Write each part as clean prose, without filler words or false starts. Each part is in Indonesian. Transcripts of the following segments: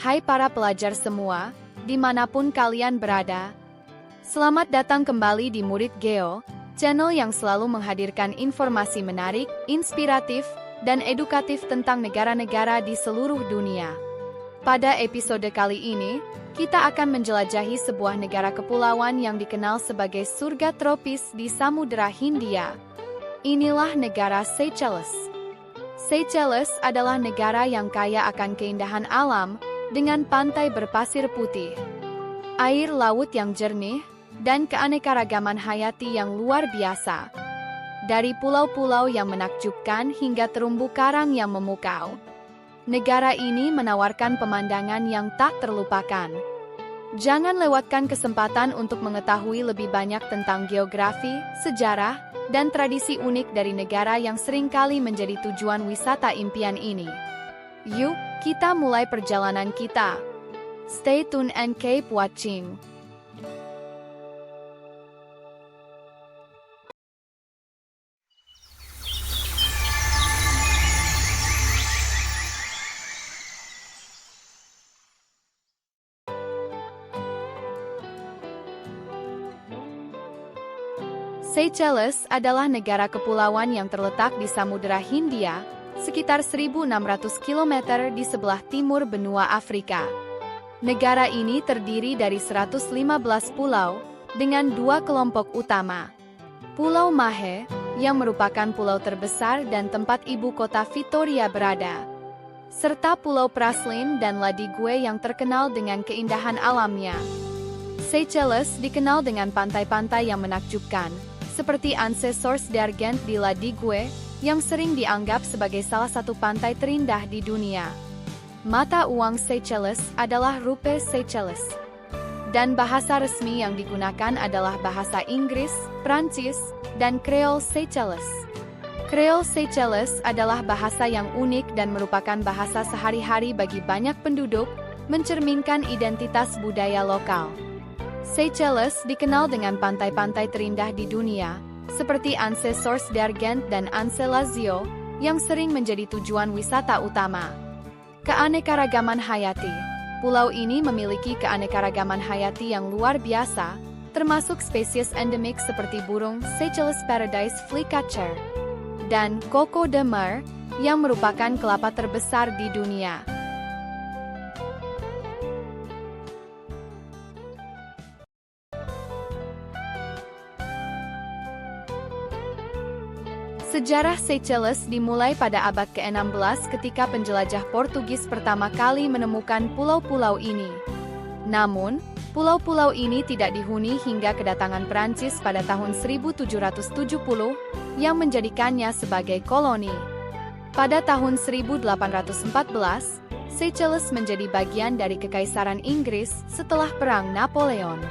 Hai para pelajar semua, dimanapun kalian berada. Selamat datang kembali di Murid Geo, channel yang selalu menghadirkan informasi menarik, inspiratif, dan edukatif tentang negara-negara di seluruh dunia. Pada episode kali ini, kita akan menjelajahi sebuah negara kepulauan yang dikenal sebagai surga tropis di Samudera Hindia. Inilah negara Seychelles. Seychelles adalah negara yang kaya akan keindahan alam, dengan pantai berpasir putih, air laut yang jernih, dan keanekaragaman hayati yang luar biasa. Dari pulau-pulau yang menakjubkan hingga terumbu karang yang memukau, negara ini menawarkan pemandangan yang tak terlupakan. Jangan lewatkan kesempatan untuk mengetahui lebih banyak tentang geografi, sejarah, dan tradisi unik dari negara yang seringkali menjadi tujuan wisata impian ini. Yuk, kita mulai perjalanan kita. Stay tuned and keep watching. Seychelles adalah negara kepulauan yang terletak di Samudera Hindia, sekitar 1.600 km di sebelah timur benua Afrika. Negara ini terdiri dari 115 pulau, dengan dua kelompok utama. Pulau Mahé, yang merupakan pulau terbesar dan tempat ibu kota Victoria berada, serta Pulau Praslin dan Ladigue yang terkenal dengan keindahan alamnya. Seychelles dikenal dengan pantai-pantai yang menakjubkan, seperti Anse Source d'Argent di Ladigue, yang sering dianggap sebagai salah satu pantai terindah di dunia. Mata uang Seychelles adalah rupiah Seychelles. Dan bahasa resmi yang digunakan adalah bahasa Inggris, Prancis, dan Creole Seychelles. Creole Seychelles adalah bahasa yang unik dan merupakan bahasa sehari-hari bagi banyak penduduk, mencerminkan identitas budaya lokal. Seychelles dikenal dengan pantai-pantai terindah di dunia, seperti Anse Source d'Argent dan Anse Lazio, yang sering menjadi tujuan wisata utama. Keanekaragaman hayati. Pulau ini memiliki keanekaragaman hayati yang luar biasa, termasuk spesies endemik seperti burung Seychelles Paradise Flycatcher dan Coco de Mer, yang merupakan kelapa terbesar di dunia. Sejarah Seychelles dimulai pada abad ke-16 ketika penjelajah Portugis pertama kali menemukan pulau-pulau ini. Namun, pulau-pulau ini tidak dihuni hingga kedatangan Prancis pada tahun 1770, yang menjadikannya sebagai koloni. Pada tahun 1814, Seychelles menjadi bagian dari Kekaisaran Inggris setelah Perang Napoleon.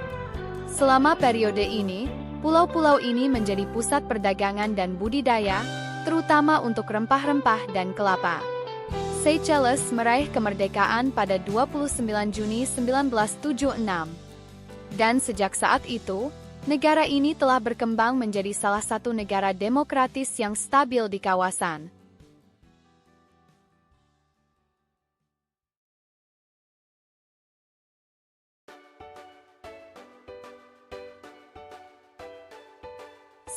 Selama periode ini, pulau-pulau ini menjadi pusat perdagangan dan budidaya, terutama untuk rempah-rempah dan kelapa. Seychelles meraih kemerdekaan pada 29 Juni 1976. Dan sejak saat itu, negara ini telah berkembang menjadi salah satu negara demokratis yang stabil di kawasan.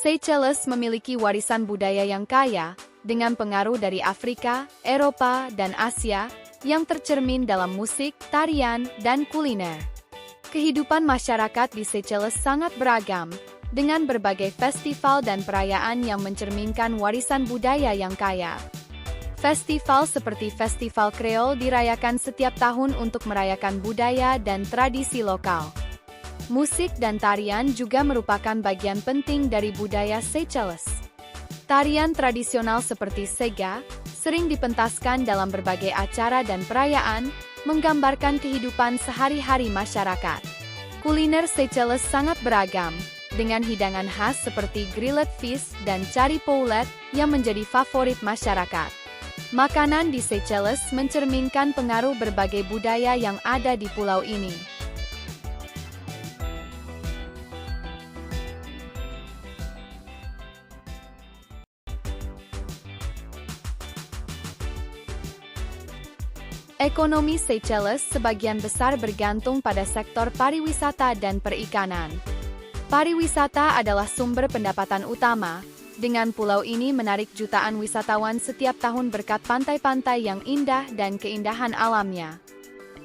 Seychelles memiliki warisan budaya yang kaya, dengan pengaruh dari Afrika, Eropa, dan Asia, yang tercermin dalam musik, tarian, dan kuliner. Kehidupan masyarakat di Seychelles sangat beragam, dengan berbagai festival dan perayaan yang mencerminkan warisan budaya yang kaya. Festival seperti Festival Creole dirayakan setiap tahun untuk merayakan budaya dan tradisi lokal. Musik dan tarian juga merupakan bagian penting dari budaya Seychelles. Tarian tradisional seperti Sega sering dipentaskan dalam berbagai acara dan perayaan, menggambarkan kehidupan sehari-hari masyarakat. Kuliner Seychelles sangat beragam, dengan hidangan khas seperti grilled fish dan cari poulet yang menjadi favorit masyarakat. Makanan di Seychelles mencerminkan pengaruh berbagai budaya yang ada di pulau ini. Ekonomi Seychelles sebagian besar bergantung pada sektor pariwisata dan perikanan. Pariwisata adalah sumber pendapatan utama, dengan pulau ini menarik jutaan wisatawan setiap tahun berkat pantai-pantai yang indah dan keindahan alamnya.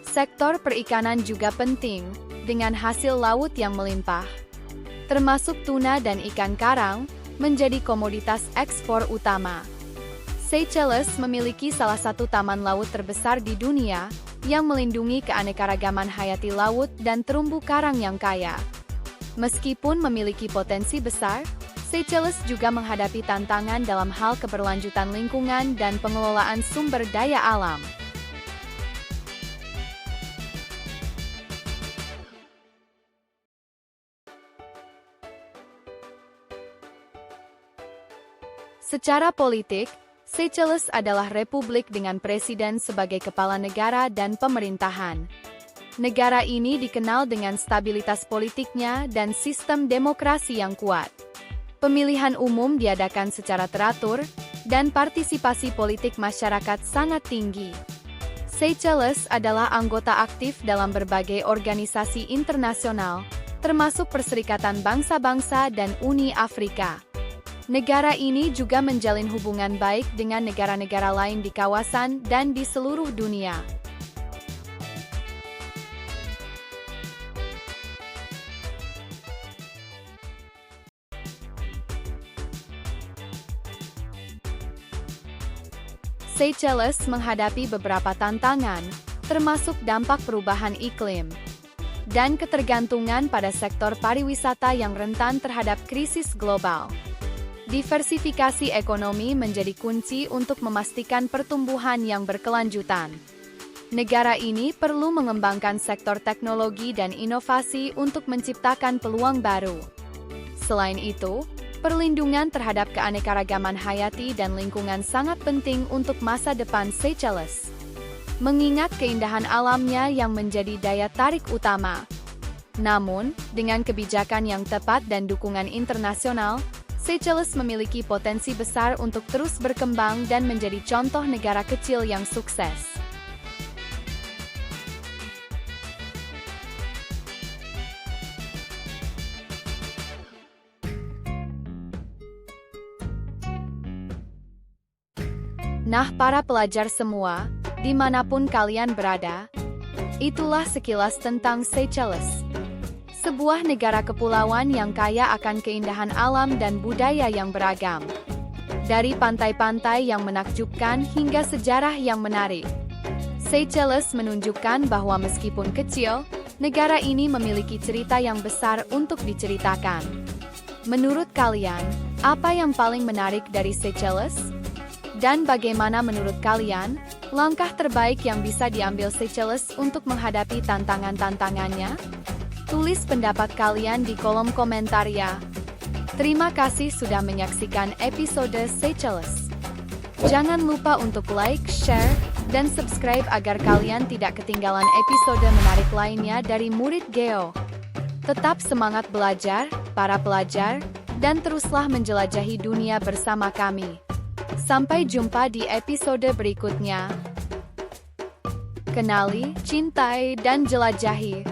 Sektor perikanan juga penting, dengan hasil laut yang melimpah. Termasuk tuna dan ikan karang, menjadi komoditas ekspor utama. Seychelles memiliki salah satu taman laut terbesar di dunia, yang melindungi keanekaragaman hayati laut dan terumbu karang yang kaya. Meskipun memiliki potensi besar, Seychelles juga menghadapi tantangan dalam hal keberlanjutan lingkungan dan pengelolaan sumber daya alam. Secara politik, Seychelles adalah republik dengan presiden sebagai kepala negara dan pemerintahan. Negara ini dikenal dengan stabilitas politiknya dan sistem demokrasi yang kuat. Pemilihan umum diadakan secara teratur, dan partisipasi politik masyarakat sangat tinggi. Seychelles adalah anggota aktif dalam berbagai organisasi internasional, termasuk Perserikatan Bangsa-Bangsa dan Uni Afrika. Negara ini juga menjalin hubungan baik dengan negara-negara lain di kawasan dan di seluruh dunia. Seychelles menghadapi beberapa tantangan, termasuk dampak perubahan iklim dan ketergantungan pada sektor pariwisata yang rentan terhadap krisis global. Diversifikasi ekonomi menjadi kunci untuk memastikan pertumbuhan yang berkelanjutan. Negara ini perlu mengembangkan sektor teknologi dan inovasi untuk menciptakan peluang baru. Selain itu, perlindungan terhadap keanekaragaman hayati dan lingkungan sangat penting untuk masa depan Seychelles. Mengingat keindahan alamnya yang menjadi daya tarik utama. Namun, dengan kebijakan yang tepat dan dukungan internasional, Seychelles memiliki potensi besar untuk terus berkembang dan menjadi contoh negara kecil yang sukses. Nah, para pelajar semua, dimanapun kalian berada, itulah sekilas tentang Seychelles. Sebuah negara kepulauan yang kaya akan keindahan alam dan budaya yang beragam. Dari pantai-pantai yang menakjubkan hingga sejarah yang menarik. Seychelles menunjukkan bahwa meskipun kecil, negara ini memiliki cerita yang besar untuk diceritakan. Menurut kalian, apa yang paling menarik dari Seychelles? Dan bagaimana menurut kalian, langkah terbaik yang bisa diambil Seychelles untuk menghadapi tantangan-tantangannya? Tulis pendapat kalian di kolom komentar ya. Terima kasih sudah menyaksikan episode Seychelles. Jangan lupa untuk like, share, dan subscribe agar kalian tidak ketinggalan episode menarik lainnya dari Murid Geo. Tetap semangat belajar, para pelajar, dan teruslah menjelajahi dunia bersama kami. Sampai jumpa di episode berikutnya. Kenali, cintai, dan jelajahi.